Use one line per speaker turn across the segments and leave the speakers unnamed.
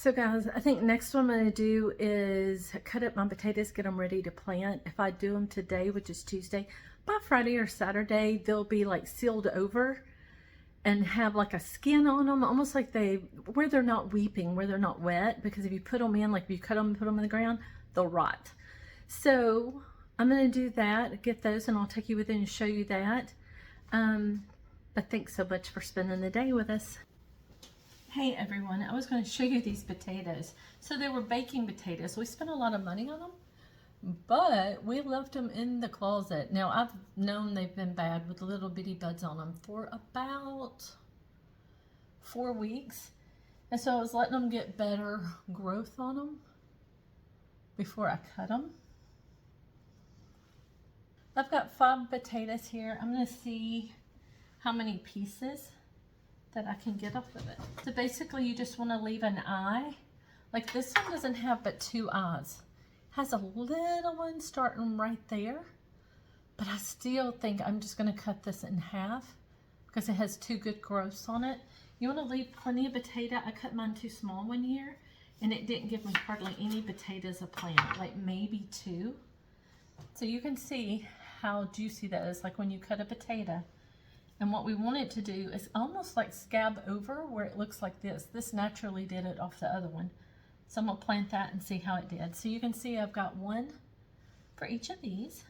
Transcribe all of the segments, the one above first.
So guys, I think next what I'm going to do is cut up my potatoes, get them ready to plant. If I do them today, which is Tuesday, by Friday or Saturday, they'll be like sealed over and have like a skin on them, almost like where they're not weeping, where they're not wet, because if you put them in, like if you cut them and put them in the ground, they'll rot. So I'm going to do that, get those, and I'll take you with it and show you that. But thanks so much for spending the day with us. Hey everyone, I was going to show you these potatoes. So they were baking potatoes. We spent a lot of money on them, but we left them in the closet. Now I've known they've been bad with little bitty buds on them for about 4 weeks. And so I was letting them get better growth on them before I cut them. I've got 5 potatoes here. I'm going to see how many pieces that I can get off of it. So basically you just want to leave an eye. Like this one doesn't have but 2 eyes. It has a little one starting right there, but I still think I'm just going to cut this in half because it has 2 good growths on it. You want to leave plenty of potato. I cut mine too small one year and it didn't give me hardly any potatoes a plant, like maybe 2. So you can see how juicy that is, like when you cut a potato. And what we want it to do is almost like scab over where it looks like this. This naturally did it off the other one. So I'm going to plant that and see how it did. So you can see I've got 1 for each of these.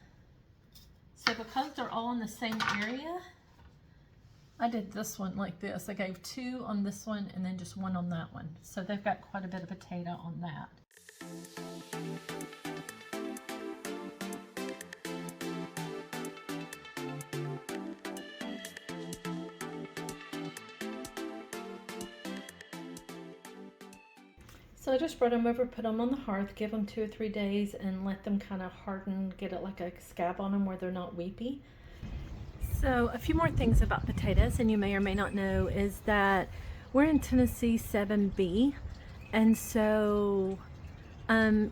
So because they're all in the same area, I did this one like this. I gave 2 on this one and then just 1 on that one. So they've got quite a bit of potato on that. So I just brought them over, put them on the hearth, give them 2 or 3 days and let them kind of harden, get it like a scab on them where they're not weepy. So a few more things about potatoes, and you may or may not know, is that we're in Tennessee 7B, and so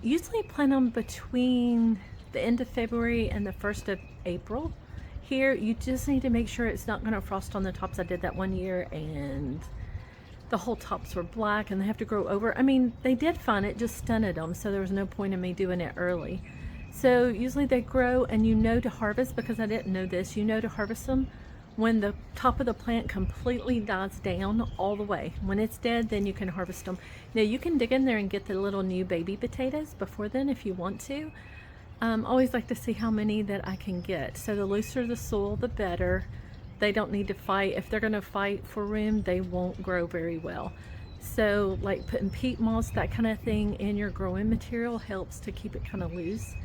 usually plant them between the end of February and the 1st of April. Here you just need to make sure it's not going to frost on the tops. I did that one year and the whole tops were black and they have to grow over. I mean, they did fine, it just stunted them, so there was no point in me doing it early. So usually they grow, and you know to harvest, because I didn't know this, you know to harvest them when the top of the plant completely dies down all the way. When it's dead, then you can harvest them. Now you can dig in there and get the little new baby potatoes before then if you want to. Always like to see how many that I can get. So the looser the soil, the better. They don't need to fight. If they're going to fight for room, they won't grow very well. So like putting peat moss, that kind of thing in your growing material helps to keep it kind of loose.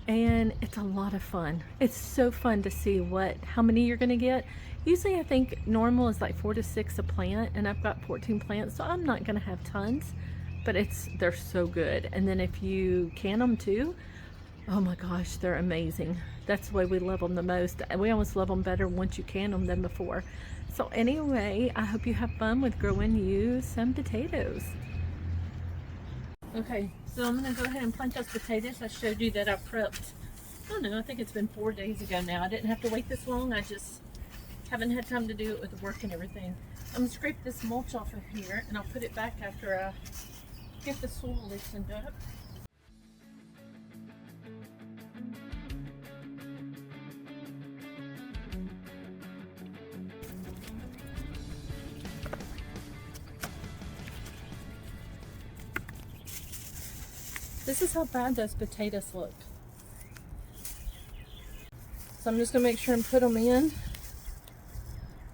And it's a lot of fun. It's so fun to see how many you're going to get. Usually I think normal is like 4 to 6 a plant, and I've got 14 plants, so I'm not going to have tons, but they're so good. And then if you can them too, oh my gosh, they're amazing. That's the way we love them the most. We almost love them better once you can them than before. So anyway, I hope you have fun with growing you some potatoes. Okay, so I'm going to go ahead and plant those potatoes. I showed you that I prepped, I don't know, I think it's been 4 days ago now. I didn't have to wait this long. I just haven't had time to do it with work and everything. I'm going to scrape this mulch off of here and I'll put it back after I get the soil loosened up. This is how bad those potatoes look. So I'm just going to make sure and put them in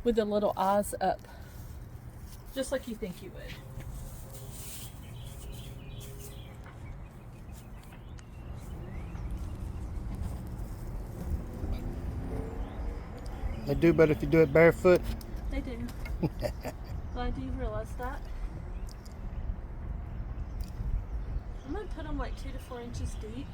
with the little eyes up, just like you think you would.
They do better if you do it barefoot.
They do. Glad you realized that. I'm going to put them like 2 to 4 inches deep.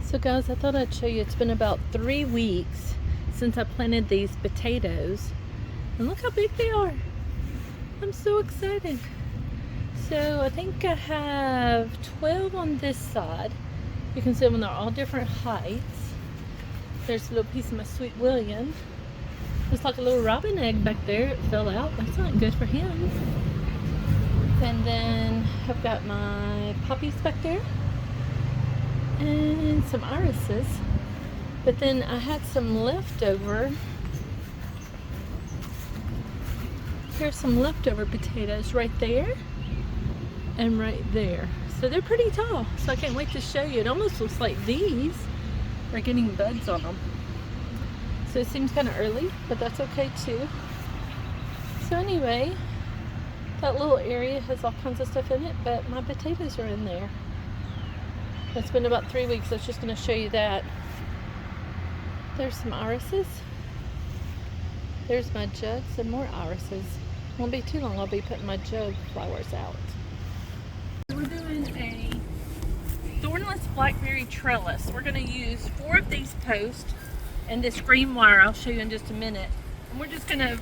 So guys, I thought I'd show you, it's been about 3 weeks since I planted these potatoes. And look how big they are. I'm so excited. So I think I have 12 on this side. You can see them, they're all different heights. There's a little piece of my Sweet William. There's like a little robin egg back there. It fell out. That's not good for him. And then I've got my poppies back there. And some irises. But then I had some leftover. Here's some leftover potatoes right there and right there. So they're pretty tall. So I can't wait to show you. It almost looks like these are getting buds on them. So it seems kind of early, but that's okay too. So anyway, that little area has all kinds of stuff in it, but my potatoes are in there. It's been about 3 weeks. I was just going to show you that. There's some irises. There's my jugs and more irises. Won't be too long. I'll be putting my jug flowers out. We're doing a thornless blackberry trellis. We're going to use 4 of these posts and this green wire. I'll show you in just a minute. And we're just going to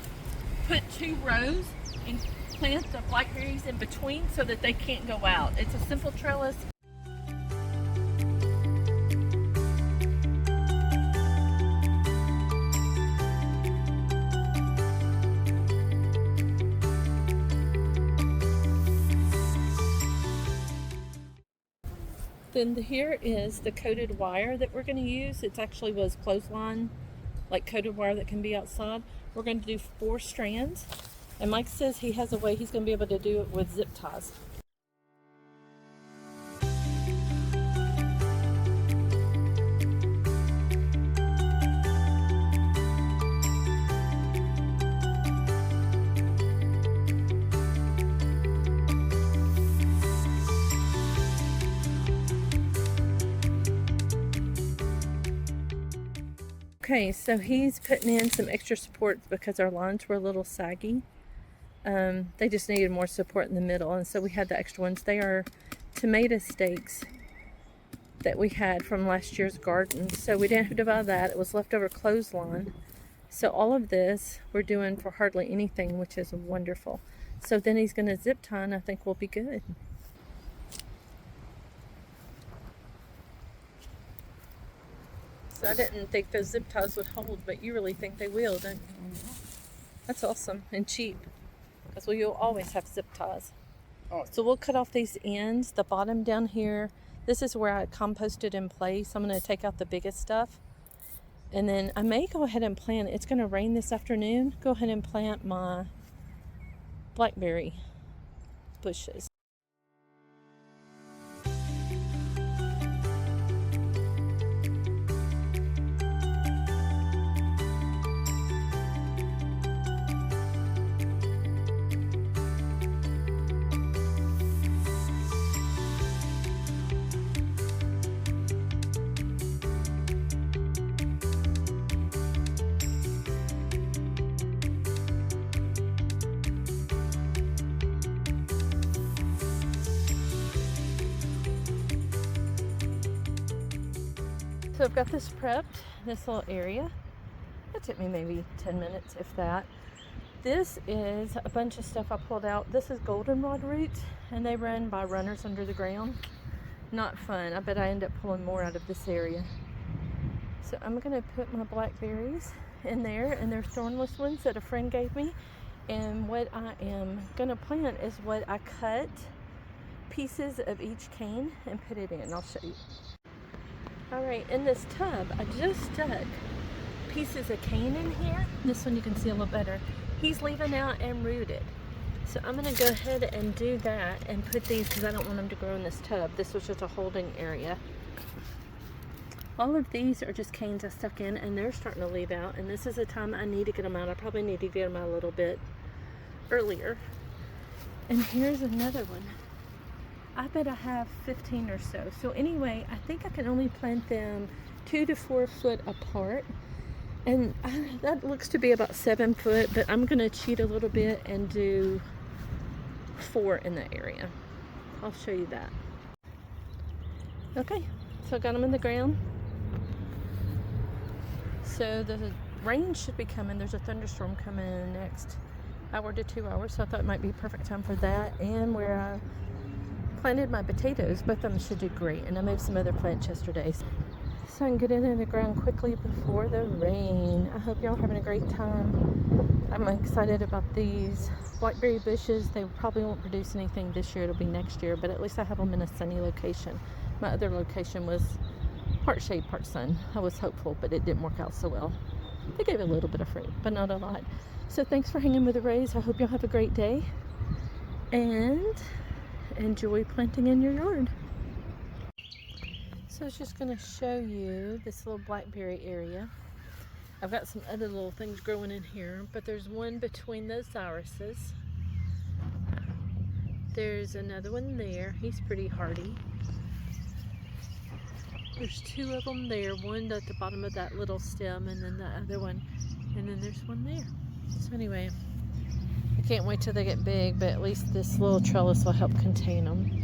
put 2 rows and plant the blackberries in between so that they can't go out. It's a simple trellis. Then here is the coated wire that we're going to use. It actually was clothesline, like coated wire that can be outside. We're going to do 4 strands. And Mike says he has a way he's going to be able to do it with zip ties. Okay, so he's putting in some extra support because our lines were a little saggy. They just needed more support in the middle, and so we had the extra ones. They are tomato stakes that we had from last year's garden, so we didn't have to buy that. It was leftover clothesline. So all of this we're doing for hardly anything, which is wonderful. So then he's going to zip tie, and I think we'll be good. So I didn't think those zip ties would hold, but you really think they will, don't you? That's awesome and cheap, because you'll always have zip ties. So we'll cut off these ends, the bottom down here. This is where I composted in place. I'm going to take out the biggest stuff. And then I may go ahead and plant, it's going to rain this afternoon, go ahead and plant my blackberry bushes. So I've got this prepped, this little area. It took me maybe 10 minutes, if that. This is a bunch of stuff I pulled out. This is goldenrod roots, and they run by runners under the ground. Not fun. I bet I end up pulling more out of this area. So I'm going to put my blackberries in there, and they're thornless ones that a friend gave me. And what I am going to plant is what I cut pieces of each cane and put it in. I'll show you. Alright, in this tub, I just stuck pieces of cane in here. This one you can see a little better. He's leaving out and rooted. So I'm going to go ahead and do that and put these, because I don't want them to grow in this tub. This was just a holding area. All of these are just canes I stuck in, and they're starting to leave out. And this is the time I need to get them out. I probably need to get them out a little bit earlier. And here's another one. I bet I have 15 or so. So anyway, I think I can only plant them 2 to 4 foot apart. And that looks to be about 7 foot, but I'm going to cheat a little bit and do 4 in the area. I'll show you that. Okay, so I got them in the ground. So the rain should be coming. There's a thunderstorm coming in the next hour to 2 hours, so I thought it might be perfect time for that. And where I planted my potatoes, both of them should do great. And I moved some other plants yesterday, so I can get it in the ground quickly before the rain. I hope y'all are having a great time. I'm excited about these blackberry bushes. They probably won't produce anything this year. It'll be next year, but at least I have them in a sunny location. My other location was part shade, part sun. I was hopeful, but it didn't work out so well. They gave a little bit of fruit, but not a lot. So thanks for hanging with the rays. I hope y'all have a great day and enjoy planting in your yard. So I was just going to show you this little blackberry area. I've got some other little things growing in here, but there's one between those irises. There's another one there. He's pretty hardy. There's two of them there, one at the bottom of that little stem and then the other one, and then there's one there. So anyway, I can't wait till they get big, but at least this little trellis will help contain them.